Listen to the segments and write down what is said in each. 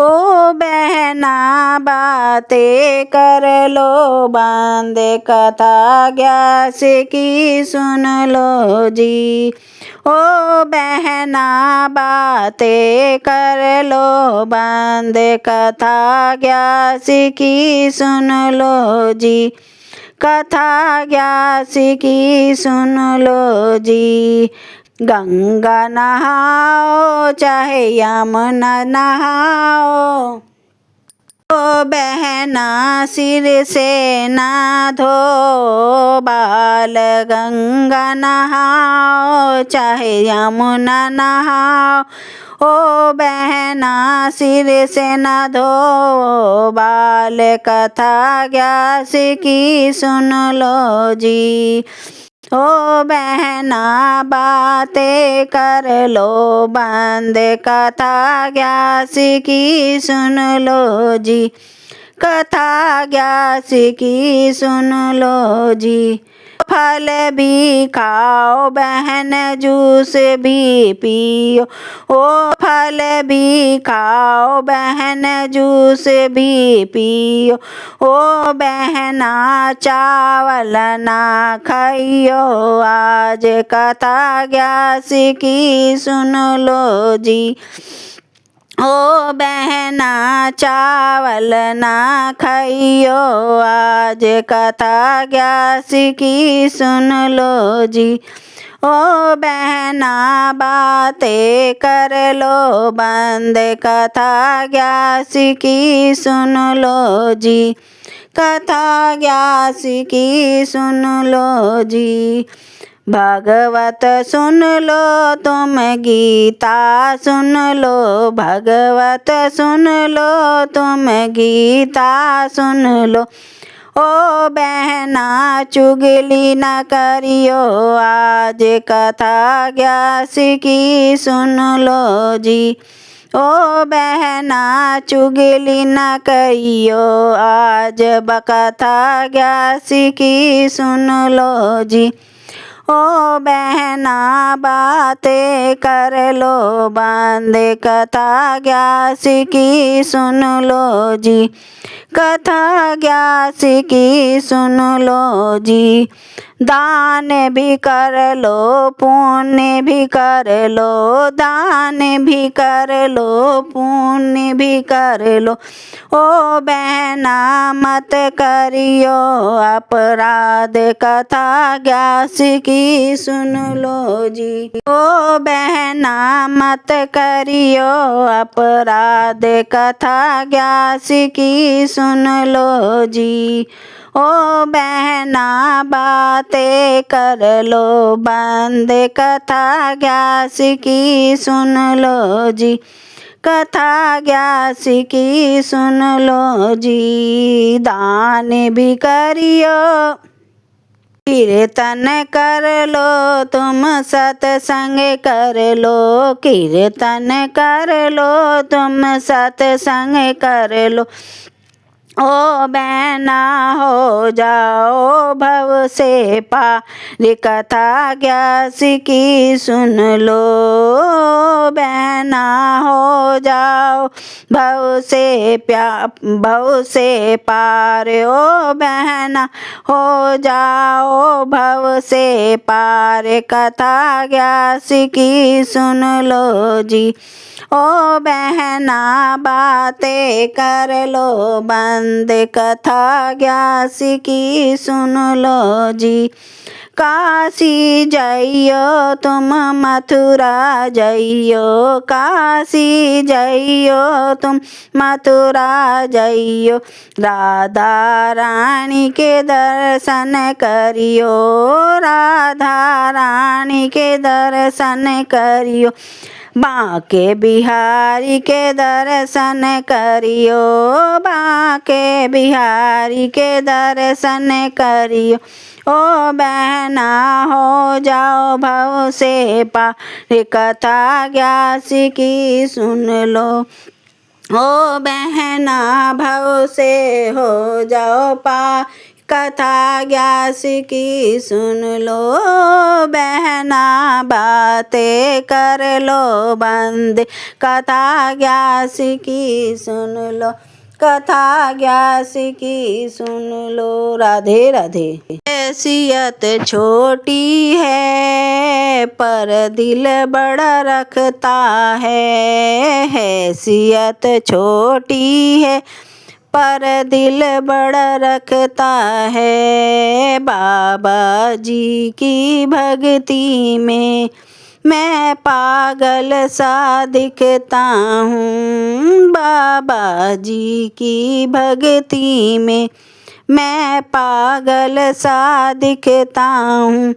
ओ बहना बातें कर लो, बांधे कथा ग्यास की सुन लो जी। ओ बहना बातें कर लो, बांधे कथा ग्यास की सुन लो जी। कथा ग्यास की सुन लो जी। गंगा नहाओ चाहे यमुना नहाओ, ओ बहना सिर से ना धो बाल। गंगा नहाओ चाहे यमुना नहाओ, ओ बहना सिर से ना धो बाल। कथा ग्यास की सुन लो जी। ओ बहना बातें कर लो, बांधे कथा ग्यास की सुन लो जी। कथा ग्यास की सुन लो जी। फल भी खाओ बहन, जूस भी पियो, ओ फल भी खाओ बहन, जूस भी पियो, ओ बहना चावल ना खाइयो आज। कथा ग्यास की सुन लो जी। ओ बहना चावल ना खाइयो आज। कथा ग्यास की सुन लो जी। ओ बहना बातें कर लो, बांधे कथा ग्यास की सुन लो जी। कथा ग्यास की सुन लो जी। भागवत सुन लो तुम, गीता सुन लो, भागवत सुन लो तुम, गीता सुन लो। ओ बहना चुगली न करियो आज। कथा ग्यास की सुन लो जी। ओ बहना चुगली न करियो आज। कथा ग्यास की सुन लो जी। ओ बहना बातें कर लो, बांधे कथा ग्यास की सुन लो जी। कथा ग्यास की सुन लो जी। दान भी कर लो, पुण्य भी कर लो, दान भी कर लो, पुण्य भी कर लो। ओ बहना मत करियो अपराध। कथा ग्यास की सुन लो जी। ओ बहना मत करियो अपराध। कथा ग्यास की सुन लो जी। ओ बहना बातें कर लो, बांधे कथा ग्यास की सुन लो जी। कथा ग्यास की सुन लो जी। दान भी करियो, कीर्तन कर लो तुम, सत्संग कर लो, कीर्तन कर लो तुम, सत्संग कर लो। ओ बहना हो जाओ भव से पार। कथा ग्यास की सुन लो, बहना हो जाओ भव से पार। ओ बहना हो जाओ भव से पार। कथा ग्यास की सुन लो जी। ओ बहना बातें कर लो, बांधे कथा ग्यास की सुन लो जी। काशी जाइयो तुम, मथुरा जाइयो, काशी जाइयो तुम, मथुरा जाइयो। राधा रानी के दर्शन करियो, राधा रानी के दर्शन करियो। बांके बिहारी के दर्शन करियो, बांके बिहारी के दर्शन करियो। ओ बहना हो जाओ भव से पार। कथा ग्यास की सुन लो, ओ बहना भव से हो जाओ पार। कथा ग्यास की सुन लो बहना, बातें कर लो बंद, कथा ग्यास की सुन लो, कथा ग्यास की सुन लो। राधे राधे। हैसियत छोटी है पर दिल बड़ा रखता है, हैसियत छोटी है पर दिल बड़ा रखता है। बाबा जी की भक्ति में मैं पागल सा दिखता हूँ, बाबा जी की भक्ति में मैं पागल सा दिखता हूँ।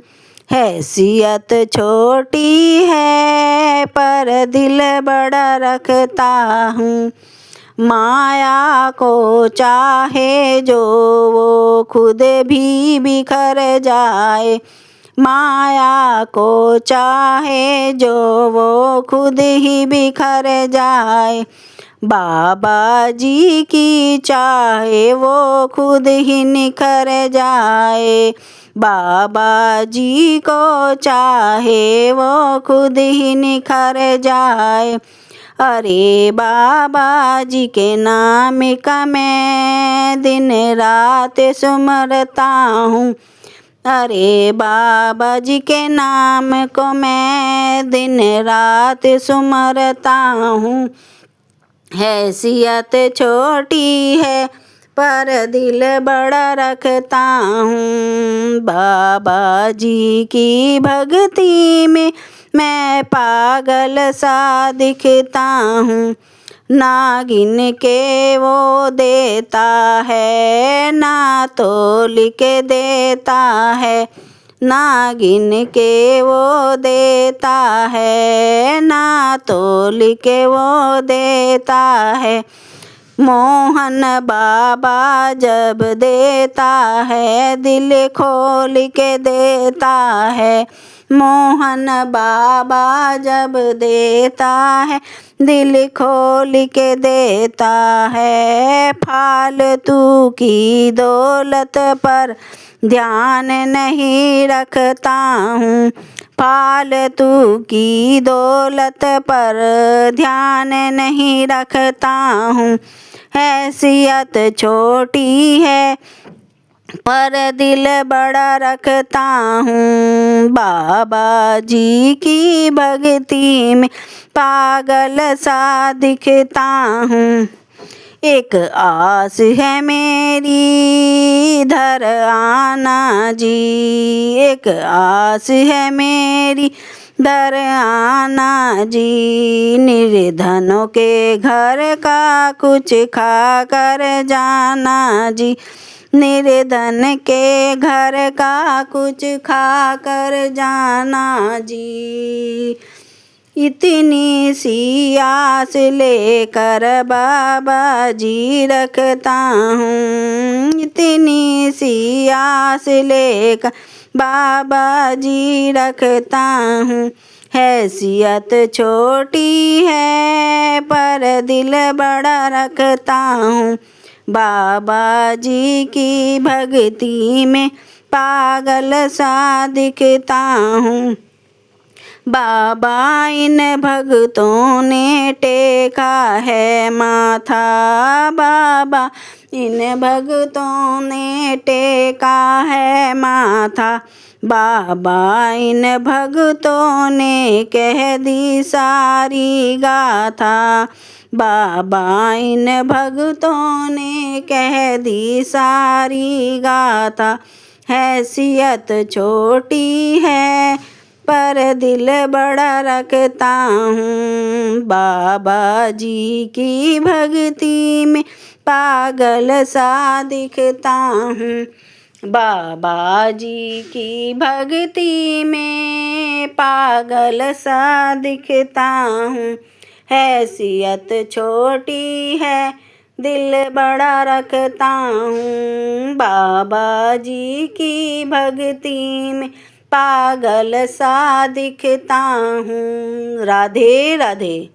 हैसियत छोटी है पर दिल बड़ा रखता हूँ, माया को चाहे जो वो खुद भी बिखर जाए, माया को चाहे जो वो खुद ही बिखर जाए। बाबा जी की चाहे वो खुद ही निखर जाए, बाबा जी को चाहे वो खुद ही निखर जाए। अरे बाबा जी के नाम का मैं दिन रात सुमरता हूँ, अरे बाबा जी के नाम को मैं दिन रात सुमरता हूँ। हैसियत छोटी है पर दिल बड़ा रखता हूँ, बाबा जी की भक्ति में मैं पागल सा दिखता हूँ। नागिन के वो देता है ना तोल के देता है, नागिन के वो देता है ना तोल के वो देता है। मोहन बाबा जब देता है दिल खोल के देता है, मोहन बाबा जब देता है दिल खोल के देता है। फालतू की दौलत पर ध्यान नहीं रखता हूँ, फालतू की दौलत पर ध्यान नहीं रखता हूँ। हैसियत छोटी है पर दिल बड़ा रखता हूँ, बाबा जी की भक्ति में पागल सा दिखता हूँ। एक आस है मेरी इधर आना जी, एक आस है मेरी दर आना जी, निर्धनों के घर का कुछ खा कर जाना जी, निर्धन के घर का कुछ खा कर जाना जी। इतनी सी आस लेकर बाबा जी रखता हूँ, इतनी सी आस लेकर बाबा जी रखता हूँ। हैसियत छोटी है पर दिल बड़ा रखता हूँ, बाबा जी की भक्ति में पागल सा दिखता हूँ। बाबा इन भक्तों ने टेका है माथा, बाबा इन भक्तों ने टेका है माथा, बाबा इन भक्तों ने कह दी सारी गाथा, बाबा इन भक्तों ने कह दी सारी गाथा। हैसियत छोटी है पर दिल बड़ा रखता हूँ, बाबा जी की भक्ति में पागल सा दिखता हूँ, बाबा जी की भक्ति में पागल सा दिखता हूँ। हैसियत छोटी है दिल बड़ा रखता हूँ, बाबा जी की भक्ति में पागल सा दिखता हूँ। राधे राधे।